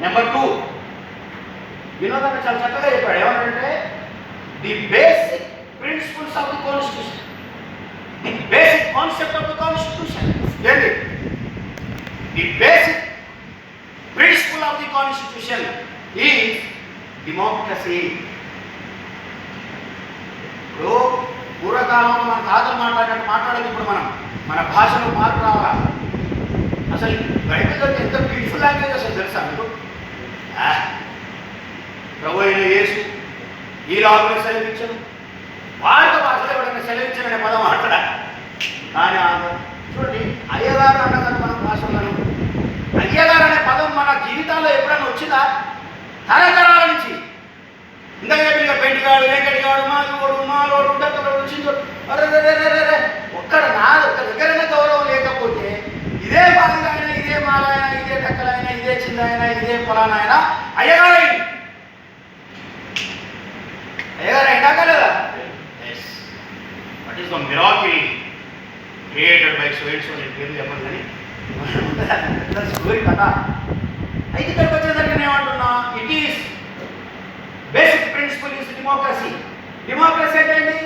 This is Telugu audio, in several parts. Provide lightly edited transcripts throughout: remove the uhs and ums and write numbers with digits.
నెంబర్ 2 వినోదంగా చాలా చక్కగా చెప్పాడు. ఏమనంటే the basic principles of the constitution, the basic concept of the constitution ఏంటి? The basic principle of the constitution is democracy. ఇప్పుడు పూర్వకాలంలో మన తాతలు మాట్లాడినట్టు మాట్లాడేది ఇప్పుడు మన భాషలో మార్పు రావాలా? అసలు బైబిల్ ఎంత బ్యూటిఫుల్ లాంగ్వేజ్ అసలు తెలుసా మీకు? ప్రభు అయిన యేసు ఈలాగునే సెలవించను, భారత భాషలో ఎవరైనా సెలవించననే పదం అక్కడ. కానీ చూడండి, అయ్యగారు అన్నగారు మన భాషలో అయ్యగారు అనే పదం మన జీవితాల్లో ఎప్పుడైనా వచ్చిందా? తరతరాల నుంచి. ఇంకా చెప్పిన పెంటిగాడు, వెంకటిగాడు, మాలోడు, డక్కలోడు, చింతోడు, అరే ఒక్క దగ్గరైనా గౌరవం లేకపోతే ఇదే బాలుగైనా, ఇదే మాలైనా, ఇదే డక్కలైనా, ఇదే చిందైనా, ఇదే పొలానైనా అయ్యగారైంది. అయ్యగారు అయినాక లేదా? What is the miracle created by so and so అని పేరు చెప్పండి కానీ స్టోరీ కదా. అయితే ఇక్కడికి వచ్చేసరికి నేను ఏమంటున్నా, it is basic principle is democracy. Democracy అంటే ఏంటి?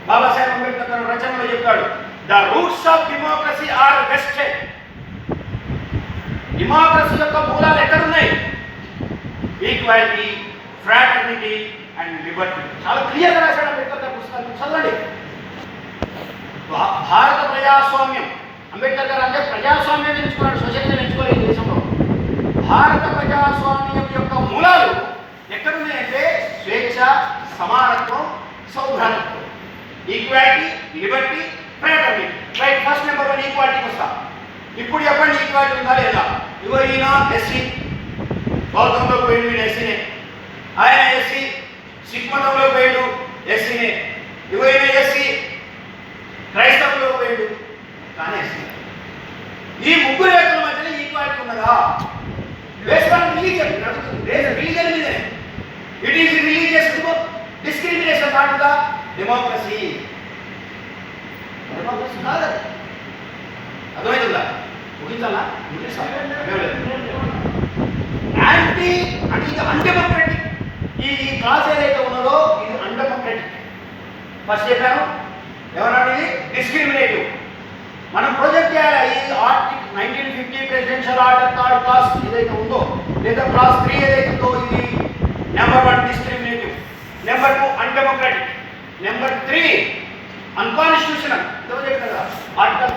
బాబాసాహెబ్ అంబేద్కర్ తన రచనలో చెప్పాడు, the roots of democracy are vested. Democracy యొక్క మూలాలు ఎక్కడున్నాయి? Equality, fraternity and Liberty. చాలా క్లియర్గా రాశాడు అంబేద్కర్ గారి పుస్తకాలు చదవండి. భారత ప్రజాస్వామ్యం, అంబేద్కర్ గారు అంటే ప్రజాస్వామ్యం ఎంచుకున్నాడు, సొసైటీని ఎంచుకోలేదు ఈ దేశంలో. భారత ప్రజాస్వామ్యం యొక్క మూలాలు ఎక్కడున్నాయంటే స్వేచ్ఛ, సమానత్వం, సౌభ్రాతత్వం, equality, liberty, fraternity. Right, first number 1 ఈక్వాలిటీకి వస్తాం. ఇప్పుడు చెప్పండి, ఈక్వాలిటీ ఉందా లేదా? ఇగో ఈయన ఎస్సీ, గౌతంలో పోయిండు, వీడు ఎస్సీనే. ఆయన ఎస్సీ, సిక్ మతంలో పోయిండు, ఎస్సీనే. ఇగో ఈయన ఎస్సీ, క్రైస్తవులో పోయిండు, కానీ ఎస్సీ. ఈ ముగ్గురు వ్యక్తుల మధ్యన ఈక్వాలిటీ ఉన్నదా? బేస్డ్ ఆన్ రిలీజియన్ నడుస్తుంది. రిలీజియన్ మీదనే. ఇట్ ఈస్ రిలీజియస్ డిస్క్రిమినేషన్ కాదుగా డెమోక్రసీ. డెమోక్రసీ కాదు. అర్థమవుతుందా? ముగించాలా? యాంటీ అంటే ఇది అన్డెమోక్రటిక్. ఈ క్లాస్ ఏదైతే ఉన్నదో ఇది అన్డెమోక్రటిక్. ఫస్ట్ చెప్పాను ఏమన్నాడు, ఇది డిస్క్రిమినేటివ్. మనం ప్రొజెక్ట్ చేయాలి. ఈ article 1950 presidential order third class ఏదైతే ఉందో, లేదా క్లాస్ 3 ఏదైతే ఉందో, ఇది number 1 discriminative, number 2 undemocratic, number 3 unconstitutional. కదా ఆర్టికల్